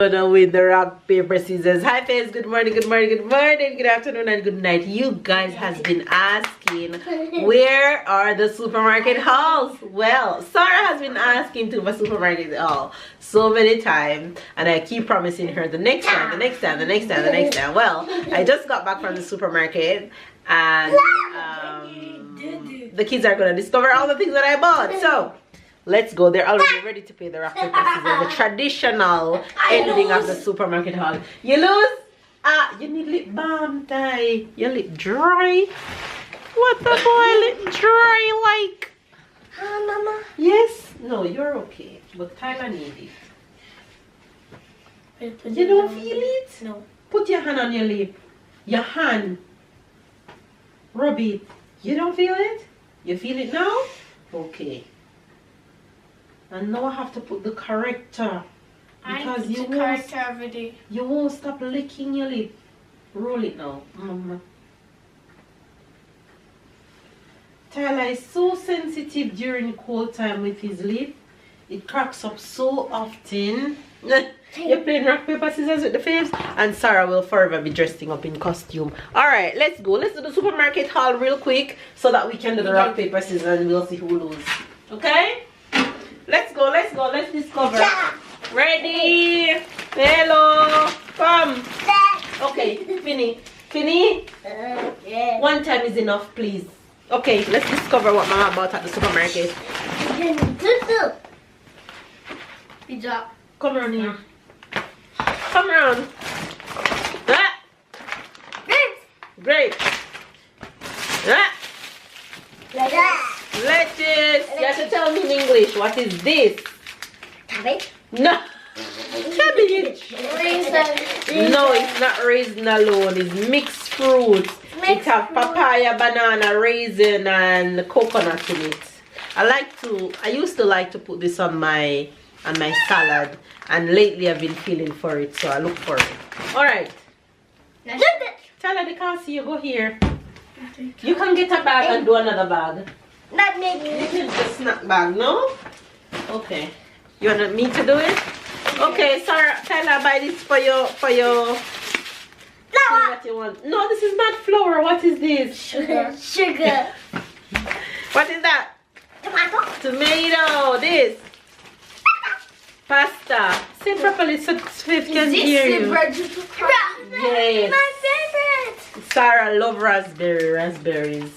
With the rock, paper, scissors. Hi guys, good morning, good morning, good morning, good afternoon, and good night. You guys has been asking, where are the supermarket hauls? Well, Sarah has been asking to my supermarket haul so many times, and I keep promising her the next time, the next time, the next time, the next time. Well, I just got back from the supermarket, and the kids are gonna discover all the things that I bought. So let's go. They're already ready to pay the rock, paper, scissors, the traditional ending of the supermarket haul. You lose? You need lip balm, Ty. Your lip dry. What the boy, lip dry like? Mama. Yes? No, you're okay. But Tyler need it. You don't feel it? No. Put your hand on your lip. Your hand. Rub it. You don't feel it? You feel it now? Okay. And now I have to put the corrector, because you won't stop licking your lip. Roll it now, Mama. Tyler is so sensitive during cold time with his lip. It cracks up so often. You're playing rock, paper, scissors with the faves, and Sarah will forever be dressing up in costume. Alright, let's go. Let's do the supermarket haul real quick so that we can do the rock, paper, scissors, and we'll see who loses. Okay? Let's go, let's go, let's discover. Ready? Hello. Come. Okay, Finny. One time is enough, please. Okay, let's discover what Mama bought at the supermarket. Pizza. Come around here. Come around. Ah. Great. Ah. Lettuce. You have to tell me in English. What is this? Cabbage. No. Cabbage. Raisin. No, it's not raisin alone. It's mixed fruits. It has papaya, banana, raisin, and coconut in it. I used to like to put this on my salad, and lately I've been feeling for it, so I look for it. All right. Tell her they can't see you. Go here. You can get a bag and do another bag. Not maybe. This is the snack bag, no? Okay. You want me to do it? Okay, Sarah, Tyler, buy this for your Flour. what you want. No, this is not flour. What is this? Sugar. What is that? Tomato. Tomato. This. Pasta. Say it properly so Swift can hear you. Yes. My favorite. Sarah love raspberries.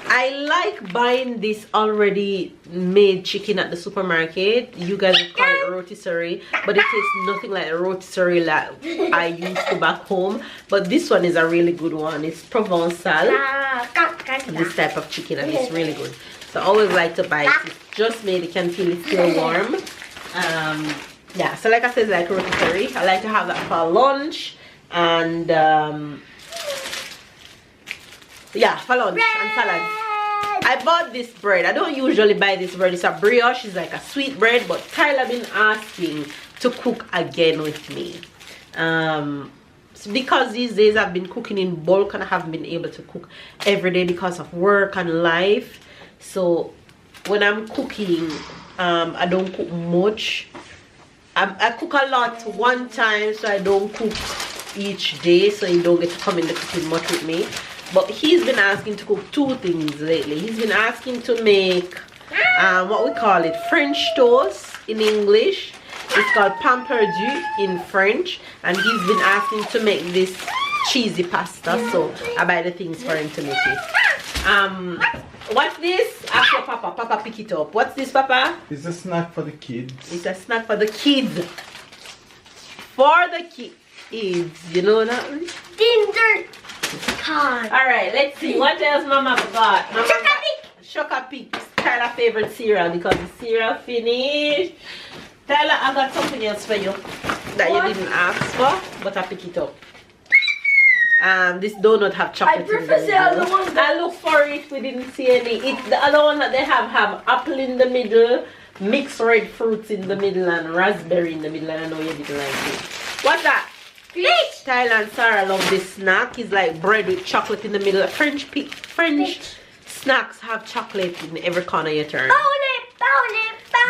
I like buying this already made chicken at the supermarket. You guys would call it rotisserie, but it tastes nothing like the rotisserie that I used to back home. But this one is a really good one. It's Provençal, this type of chicken, and it's really good. So I always like to buy it. It's just made. You can feel it's still warm. Yeah, so like I said, it's like rotisserie. I like to have that for lunch, and yeah, for lunch and salad. I bought this bread. I don't usually buy this bread. It's a brioche. It's like a sweet bread, but Tyler been asking to cook again with me. So because these days I've been cooking in bulk and I haven't been able to cook every day because of work and life. So when I'm cooking, I don't cook much. I cook a lot one time, so I don't cook each day, so you don't get to come in the kitchen much with me. But he's been asking to cook two things lately. He's been asking to make what we call it French toast in English. It's called pain perdu in French, and he's been asking to make this cheesy pasta, so I buy the things for him to make it. What's this? Ask your papa. Papa, pick it up. What's this, Papa? It's a snack for the kids. It's a snack for the kids. For the kids. You know that one? Ginger. Alright, let's see. What else Mama got? Chocolate Peak. Tyler's favorite cereal because the cereal finished. Tyler, I got something else for you that you didn't ask for, but I pick it up. This donut have chocolate in the middle. I look for it. We didn't see any. The other one that they have apple in the middle, mixed red fruits in the middle, and raspberry in the middle. And I know you didn't like it. What's that? Peach. Tyler and Sarah love this snack. It's like bread with chocolate in the middle. French snacks have chocolate in every corner you turn.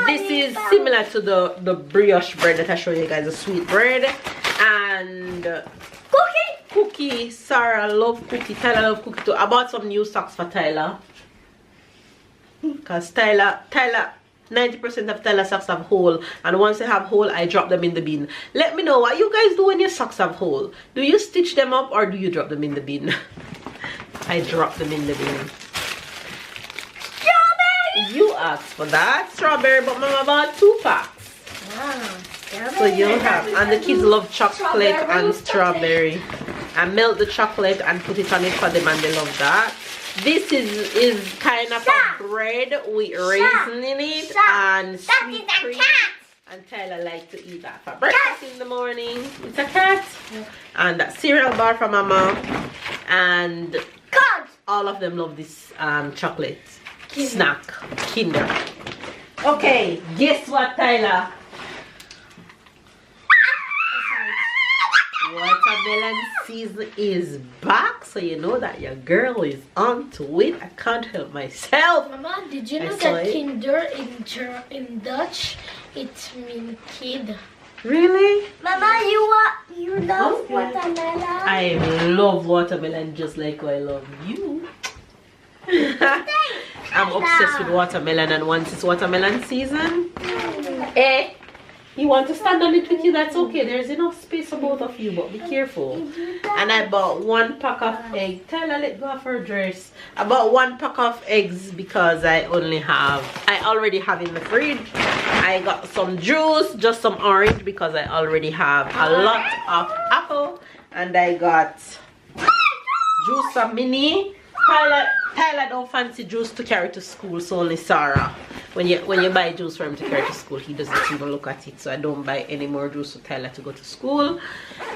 This is similar to the brioche bread that I showed you guys, the sweet bread. And cookie. Sarah love cookie. Tyler love cookie too. I bought some new socks for Tyler. Because Tyler 90% of Tyler socks have hole, and once they have hole, I drop them in the bin. Let me know what you guys do when your socks have hole. Do you stitch them up or do you drop them in the bin? I drop them in the bin. Strawberry! You asked for that strawberry, but Mama bought 2 packs. Wow. So you'll have, and the kids love chocolate and strawberry. I melt the chocolate and put it on it for them, and they love that. This is kind of a bread with raisin in it and sweet cream. And Tyler likes to eat that for breakfast in the morning. It's a cat. And that cereal bar from Mama. And all of them love this chocolate snack, Kinder. Okay, guess what, Tyler? Watermelon season is back, so you know that your girl is on to it. I can't help myself. Mama, did you know that Kinder in Dutch it means kid? Really? Mama, you love watermelon? I love watermelon just like I love you. I'm obsessed with watermelon, and once it's watermelon season, you want to stand on it with you, that's okay. There's enough space for both of you, but be careful. And I bought 1 pack of eggs. Tyler, let go of her dress. I bought 1 pack of eggs because I already have in the fridge. I got some juice, just some orange, because I already have a lot of apple. And I got juice from Minnie. Tyler don't fancy juice to carry to school, so only Sarah. When you buy juice for him to carry to school, he doesn't even look at it. So I don't buy any more juice for Tyler to go to school.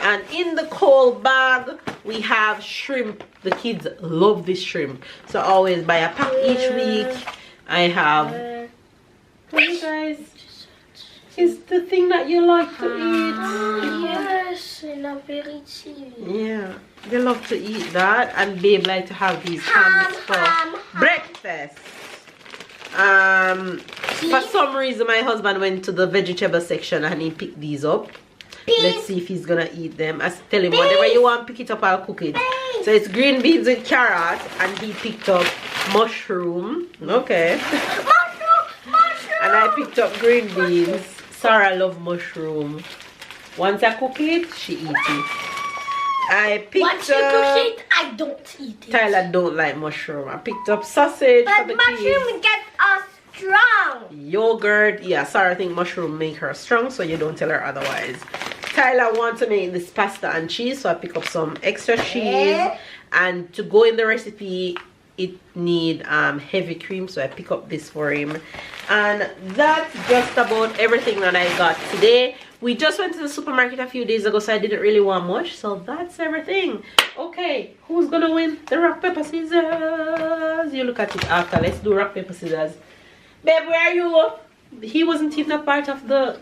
And in the cold bag, we have shrimp. The kids love this shrimp, so I always buy a pack each week. I have, you guys, it's the thing that you like to eat. Yes, in a very cheap. Yeah, they love to eat that, and Babe like to have these hams for breakfast. For some reason my husband went to the vegetable section and he picked these up. Let's see if he's gonna eat them. I tell him whatever you want, pick it up, I'll cook it. So it's green beans with carrot, and he picked up mushroom. Okay. And I picked up green beans. Sarah loves mushroom. Once I cook it, she eats it. I picked Once you cook it, I don't eat it. Tyler don't like mushroom. I picked up sausage for the kids. Mushroom gets us strong. Yogurt. Yeah, Sarah think mushroom make her strong, so you don't tell her otherwise. Tyler wants to make this pasta and cheese, so I pick up some extra cheese. And to go in the recipe, it need heavy cream, so I pick up this for him. And that's just about everything that I got today. We just went to the supermarket a few days ago, so I didn't really want much. So that's everything. Okay, who's gonna win the rock paper scissors? You look at it after. Let's do rock paper scissors. Babe, where are you? He wasn't even a part of the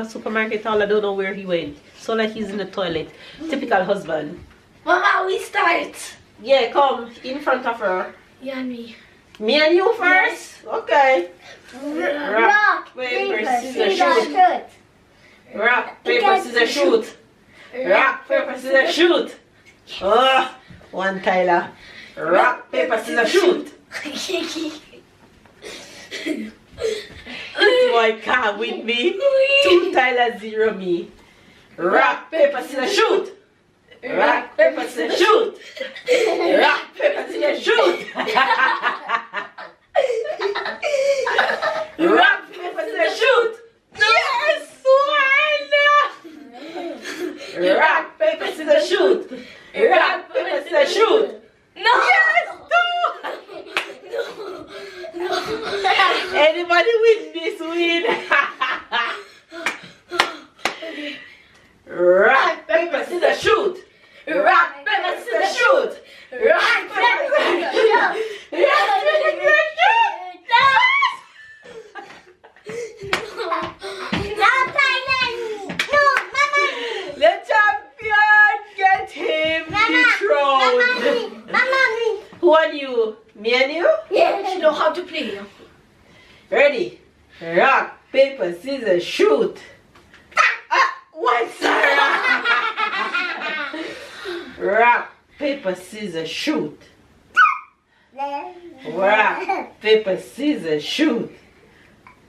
supermarket haul. I don't know where he went. So like he's in the toilet. Typical husband. Mama, we start. Yeah, come in front of her. Yeah, me. Me and you first? Yes. Okay. Rock, paper, scissors, shoot. Rock, paper, scissors, shoot. Rock, paper, scissors, shoot. Oh, one Tyler. Rock, paper, scissors, shoot. This boy can't win me. 2 Tyler, 0 me. Rock, paper, scissors, shoot. Rock, paper, scissors, shoot. Rock, paper, scissors, shoot. Rock, paper, scissors, shoot. Yes, one. Rock, paper, scissors, shoot. Rock, paper, scissors, shoot. No. Yes, 2. No. Anybody win this win? Rock, paper, scissors, shoot. Rock, paper, scissors, shoot. Rock, paper, scissors, shoot. Rock, paper, scissors, shoot. scissors, shoot. One, Sarah. Rock, paper, scissors, shoot. Rock, paper, scissors, shoot.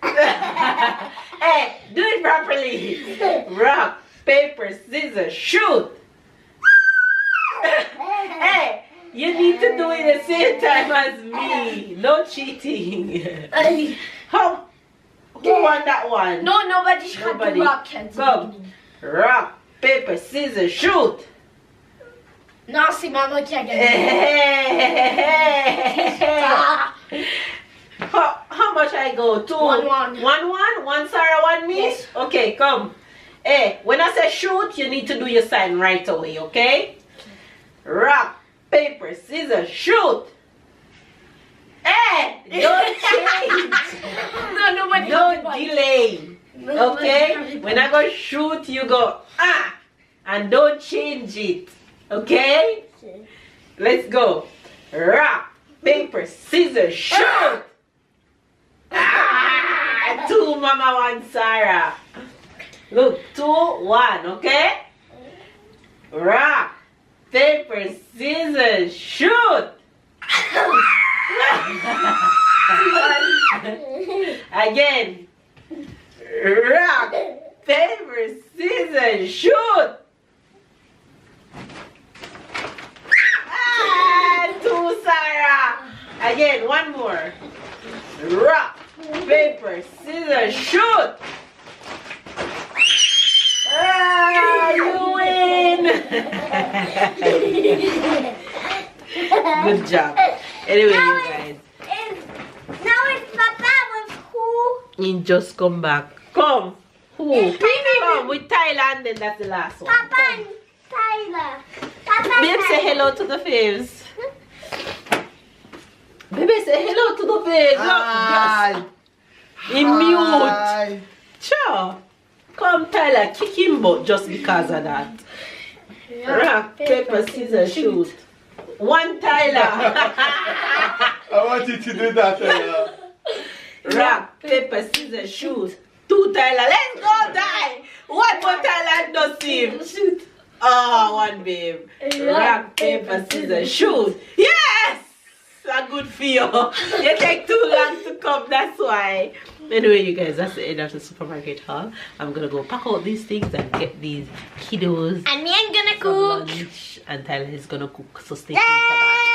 Hey, do it properly. Rock, paper, scissors, shoot. Hey, you need to do it the same time as me. No cheating. Who won that one? No, nobody had to rock. Go. Rock, paper, scissors, shoot. No, see, Mama can't get it. How much I go? 2? 1-1. 1-1? 1 Sarah, 1 me? Yes. Okay, come. Hey, when I say shoot, you need to do your sign right away, okay? Rock, paper, scissors, shoot. Hey, don't change. No, nobody. No delay. Okay? When I go shoot, you go and don't change it. Okay? Let's go. Rock, paper, scissors, shoot. 2 Mama, 1 Sarah. Look, 2, 1, okay? Rock, paper, scissors, shoot. Again. Rock, paper, scissors, shoot. 2 Sarah. Again, 1 more. Rock, paper, scissors, shoot. You win. Good job. Anyway, you guys. Now it's Papa with who? He just come back. Come. Who? Come with Thailand, then that's the last one. Papa and Tyler. Papa Babe, say hello to the faves. Baby, say hello to the faves. Hi. In mute. Sure. Come, Tyler, kick him butt just because of that. Rock, paper, scissors, shoot. 1 Tyler. I want you to do that. Rock, paper, scissors, shoot. 2 Tyler. Let's go, Ty. 1 more Tyler, no him. Shoot. Oh, 1 babe. Rock, paper, scissors, shoot. Yes! A good feel. You take too long to come, that's why. Anyway, you guys, that's the end of the supermarket haul. I'm gonna go pack out these things and get these kiddos. And me, I'm gonna cook. Lunch, and Tyler is gonna cook, so stay tuned for that.